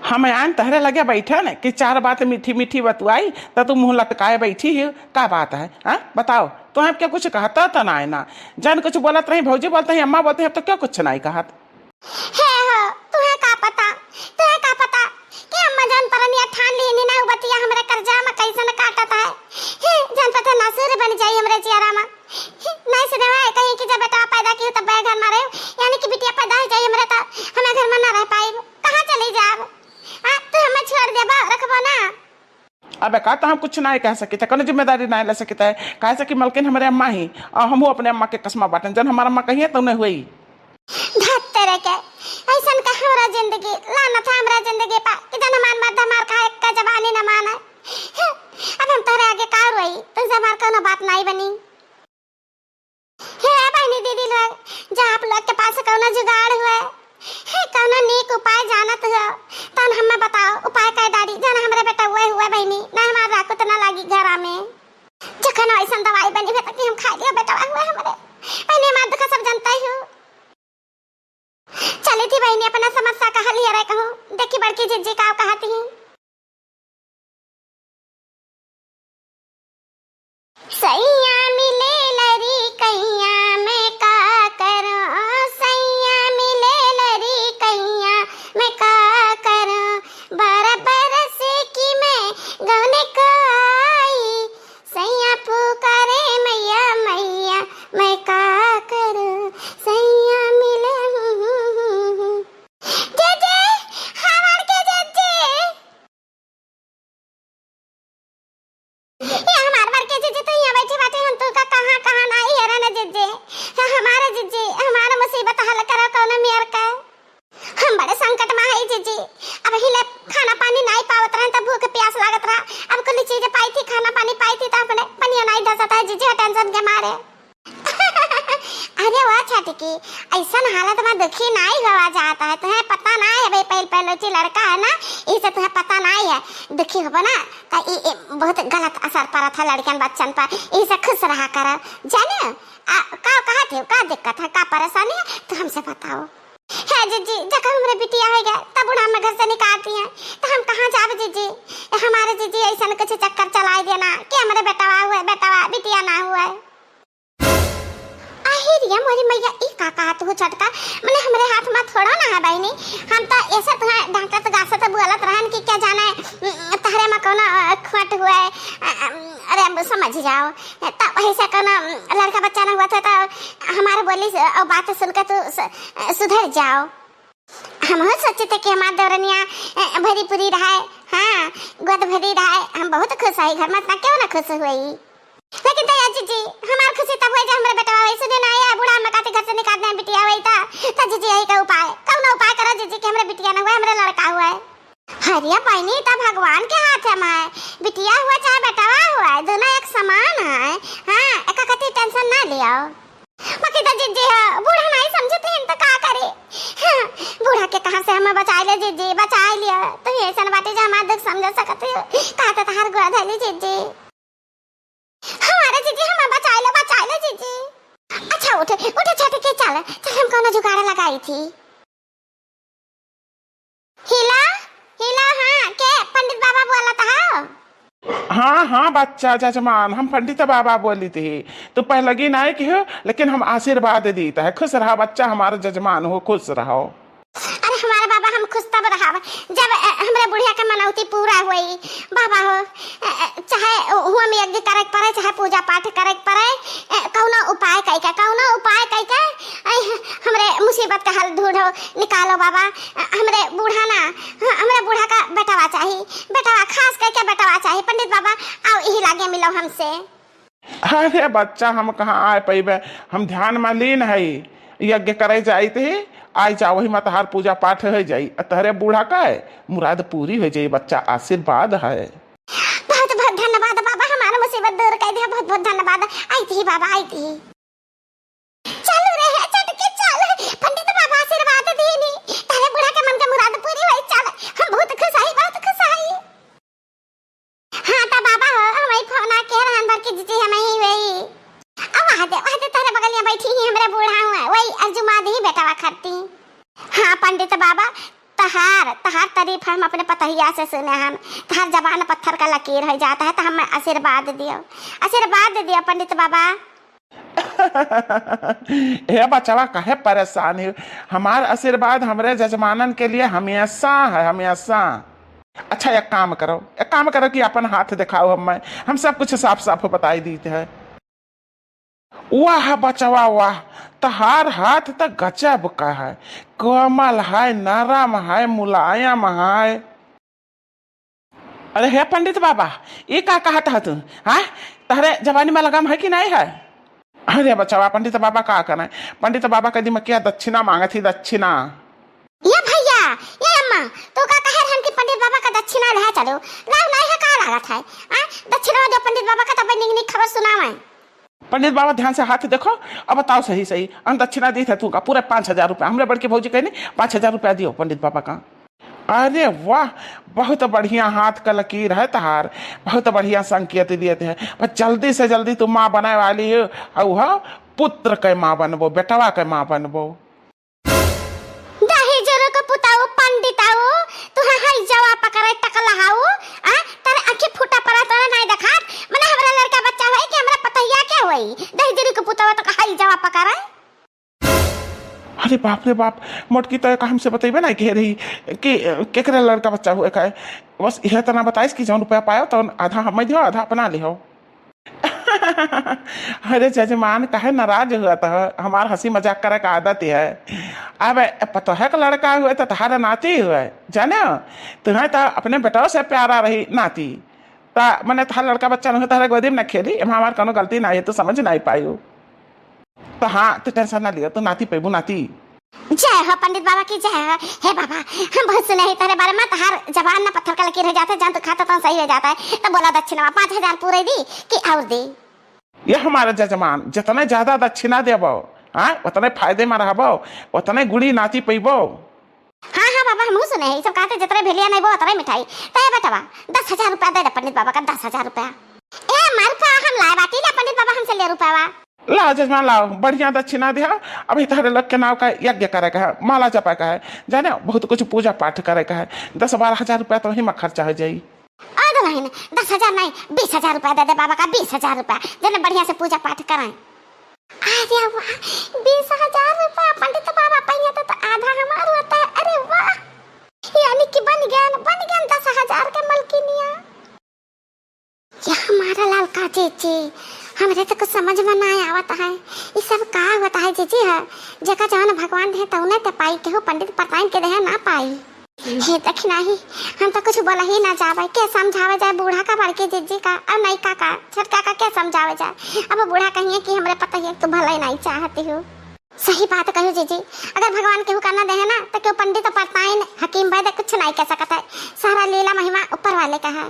हम आन तहरे लगे बैठे न कि चार बात मीठी मीठी बतवाई तो तुम मुंह लटकाए बैठी ही का बात है? हाँ बताओ, तुम्हें क्या कुछ कहता था ना? ना जान कुछ बोलत रही, भौजी बोलते हैं, अम्मा बोलते हैं, अब तो क्या कुछ नहीं कहा। तुम्हें का पता कि अम्मा जान परनिया ठान ली ना बतिया हमरे कर्जा में कैसन काटत है। जान पता नसुर बन जाई हमरे चियारा में। नहीं सुने है कहीं कि जब बेटा पैदा की तब घर में रहे, यानी कि बिटिया पैदा हो जाई हमरे त हमें घर में ना रह पाई, कहां चली जाब? हां तू हमें छोड़ देबा रखबो ना? अब का तो हम कुछ नहीं कह सकते, कोनो जिम्मेदारी नहीं ले सकते है। कह सकी मलकिन हमारे अम्मा ही, और हम अपने अम्मा के कसमा बाटन जन हमारा अम्मा कहिए तो नहीं हुई। तेरे के ऐसन का हमरा जिंदगी लाना था हमरा जिंदगी पा कि जन हमार मर्द हमार खाए का जबानी न माने। अब हम तोरे आगे का रोई, तुझसे हमार कोनो बात नहीं बनी। हे बहनी दीदी लोग, जहाँ आप लोग के पास कोनो जुगाड़ हुए है, कोनो नीक उपाय जानत हो तन हमें बताओ। उपाय काय दादी जन हमरे बेटा हुए बहनी ना हमार राको त ना लागी घर में। जखन ऐसन दवाई बनी है कि हम खा लियो बेटा हुए हमरे बहनी मार दुख सब जानता ही हूँ। चली थी बहनी अपना समस्या का हल ये कहूँ, देखी बड़की जिज्जी का कहती हैं। सैया मिले लरी कैया मैं का करूं, सैया मिले लरी कैया मैं का करूं, बराबर से कि मैं गौने को आई, सैया पुकारे मैया मैया मैं का करूं, सैया मिले ऐसा हालत में दुखी नहीं हुआ जाता है। तुम्हें पता नहीं है भाई, पहले लड़का है ना, इसे तुम्हें पता नहीं है। दुखी हो ना तो बहुत गलत असर पड़ा था लड़कियन बच्चन पर, इसे खुश रहा कर जाने। का कहा थे का दिक्कत है का परेशानी है तो हमसे बताओ। है जीजी जब हमारे बिटिया हो गया तब बुढ़ा में घर से निकालती हैं तो हम कहाँ जाब जीजी? हमारे जीजी ऐसा कुछ चक्कर चलाई देना कि हमारे बेटवा हुआ बेटवा बिटिया ना हुआ है। आहिरिया मोरी मैया ई का कहत हो छटका, माने हमरे हाथ में थोड़ा ना है बहनी। हम तो ऐसे तुम्हें डांटत गासत बोलत रहन कि क्या जाने तहरे में कोनो खोट हुआ है। अरे अब समझ जाओ तब ऐसा कोनो लड़का बच्चा ना हुआ था तो हमारे बोली और बात सुनकर तो सुधर जाओ। हम हो सोचे थे कि हमारे दौरनिया भरी पूरी रहे, हाँ गोद भरी रहे, हम बहुत खुश है घर में, इतना क्यों ना खुश हुई। लेकिन दया जीजी हमार खुशी तब हुई जब हमरे बेटा वैसे दिन आया बूढ़ा में काटे घर से निकाल दे बिटिया हुई था जीजी यही का उपाय कौन उपाय करो जीजी कि हमरे बिटिया ना हुआ हमरे लड़का हुआ है। हरिया पानी तो भगवान के हाथ में, बिटिया हुआ चाहे बेटा हुआ है दोनों एक समान है। हाँ एक कति टेंशन ना लियो। बाकी तो जीजी बूढ़ा नहीं समझते हैं तो का करे। हाँ, बूढ़ा के कहां से हम बचा ले जीजी, बचा लिया तो ये सन बातें जो हमारा दुख समझ सकते हो कहते तो हर गोद है जीजी। हमारे जीजी हमें बचा लो जीजी। अच्छा उठे छोटे के चल हम कोनो जुगाड़ लगाई थी। हिला हाँ के पंडित बाबा बोला था। हाँ हाँ बच्चा जजमान हम पंडित बाबा बोली थी, तो पहलगी नहीं की हो लेकिन हम आशीर्वाद देता है। खुश रहा बच्चा, हमारा जजमान हो, खुश रहो। अरे हमारा बाबा हम खुश तब रहा जब हमरे बुढ़िया के मनौती पूरा हुई। बाबा हो चाहे हुआ में यज्ञ करे पड़े चाहे पूजा पाठ करे पड़े, कौनो उपाय कई का हमरे मुसीबत का हल ढूंढो निकालो बाबा। हमरे बूढ़ा ना हमरे बूढ़ा का बेटवा चाहिए, बेटवा खास करके बेटवा चाहिए। पंडित बाबा आओ यही लागे मिलो हमसे। अरे बच्चा हम कहाँ आए पैबे, हम ध्यान में लीन है, यज्ञ करे जाई थे आई जा वही मत हर पूजा पाठ हो जाई, तहरे बूढ़ा का है मुराद पूरी हो जाई। बच्चा आशीर्वाद है। बहुत बहुत धन्यवाद बाबा, हमारा मुसीबत दूर कर दिया, बहुत बहुत धन्यवाद। आई थी बाबा आई थी। चल रे चटके चल पंडित बाबा आशीर्वाद देनी तेरे बूढ़ा के मन के मुराद पूरी होई। चल हम बहुत खुश आई। हाँ तो बाबा हो हमारी फोन आ के रहन भर के जीजी हमें ही वही वादे तेरे बगल में बैठी ही हमरे बूढ़ा हुआ वही अर्जुमा दी बेटावा करती। हाँ पंडित बाबा तहार तहार तारीफ हम अपने पतहिया से सुने हम, तहार जबान पत्थर का लकीर हो जाता है, तो हमें आशीर्वाद दियो पंडित बाबा। हे बचवा काहे परेशान है, हमार आशीर्वाद हमरे जजमानन के लिए हमेशा है, हमेशा। अच्छा एक काम करो कि अपन हाथ दिखाओ, हम सब कुछ साफ साफ बताई देते हैं। वाह बचवा वाह, तहार हाथ तो गजब का है, कोमल है, नरम है, मुलायम है। अरे हे पंडित बाबा, ये का कहता है तू? हाँ, तहरे जवानी में लगाम है कि नहीं है? अरे बचवा पंडित बाबा का कहना है, पंडित बाबा कदी मैं क्या दक्षिणा मांगा थी, दक्षिणा। ये भैया, ये अम्मा, तो का कहे हम कि पंडित बाबा का दक्षिणा ले चलो, लाभ नहीं है, का लागत है? दक्षिणा जो पंडित बाबा का तब निक निक खबर सुनावे। पंडित बाबा ध्यान से हाथ देखो, अब बताओ सही हम दक्षिणा दी थे तू का पूरे 5,000 रुपया, हमरे बड़के भौजी कहने 5,000 रुपया दियो पंडित बाबा का। अरे वाह, बहुत बढ़िया हाथ का लकीर है तहार, बहुत बढ़िया संकेत दिए थे। बस जल्दी से जल्दी तुम माँ बनाए वाली हो, पुत्र के माँ बनबो, बेटवा के माँ बनबो। दही जरो को पुताओ पंडिताओ, तू हाई जवा पकड़े टकला हाउ, तारे आंखें फूटा पड़ा तोरा नहीं देखा, मने हमरा लड़का बच्चा होई कि हमरा पतहिया क्या होई? दही जरो को पुताओ तो हाई जवा पकड़े। अरे बाप रे बाप, मोटकी तो हमसे बतेबे ना कह रही कि केकरे लड़का बच्चा हुए का है, बस यह तो ना बताइस कि जौन रुपया पायो तो आधा हम दियो, आधा अपना लिहो। अरे जजमान काहे नाराज हुआ था, हमार हंसी मजाक करे का आदत है। अब पतोह का लड़का हुए तो तुम्हारा नाती हुए, जाने तुम्हें तो अपने बेटों से प्यारा रही नाती, ता मैंने तुम्हारा लड़का बच्चा नहीं तुम्हारे गोदी में न खेली, हमार कोनो गलती ना है, तो समझ नहीं पाई हो। तो हाँ, तो टेंशन ना लियो, तो नाती पेबू नाती। जय हो पंडित बाबा की जय हो। हे बाबा, हम बहुत सुने हैं तेरे बारे में, तहार जबान ना पत्थर का लकीर हो जाता है, जान तो खाता तो सही हो जाता है। तो बोला दक्षिणा 5,000 पूरे दी कि और दी? ये हमारे जजमान जितने ज्यादा दक्षिणा देबो, हाँ उतने फायदे में रहबो, उतने गुड़ी नाती पेबो। हाँ हाँ बाबा, हम सुने हैं, सब कहते जितने भेलिया नहीं वो उतने मिठाई। तो ये बतावा 10,000 रुपया दे दे पंडित बाबा का, 10,000 रुपया। ए मारफा हम लाए बाटी ले पंडित बाबा हमसे ले रुपया। लाओ जजमान लाओ, बढ़िया दक्षिणा दिया। अभी तारे लोग के नाव का यज्ञ करे का है, माला जपा का है, जाने बहुत कुछ पूजा पाठ करे का है, 10-12 हजार रुपया तो वही में खर्चा हो जाये। 10,000 नहीं 20,000 रुपया दे दे बाबा का, 20,000 रुपया, जने बढ़िया से पूजा पाठ कराएं। अरे वाह, 20,000 रुपया पंडित बाबा पहिया तो आधा हमारा होता है। अरे वाह, यानी कि बन गया 10,000 का मलकिनिया। यह हमारा लाल का जीजी, हमरे तो कुछ समझ में नहीं आवत है, ये सब का होता है जीजी है, जगह जवान भगवान दे तो उन्हें तो पाई के हो, पंडित पताइन के दे ना पाई। हे दक्षिणा ही, हम तो कुछ बोला ही ना जावे, के समझावे जाए बूढ़ा का बड़के जीजी का, और नहीं काका छोटका का क्या समझावे जाए। अब बूढ़ा कहिए कि हमरे पता है तो भला ही नहीं चाहती हो। सही बात कहो जीजी, अगर भगवान केहू करना दे है ना, तो क्यों पंडित पताइन हकीम वैद्य कुछ नहीं कह सकता है, सारा लीला महिमा ऊपर वाले का है।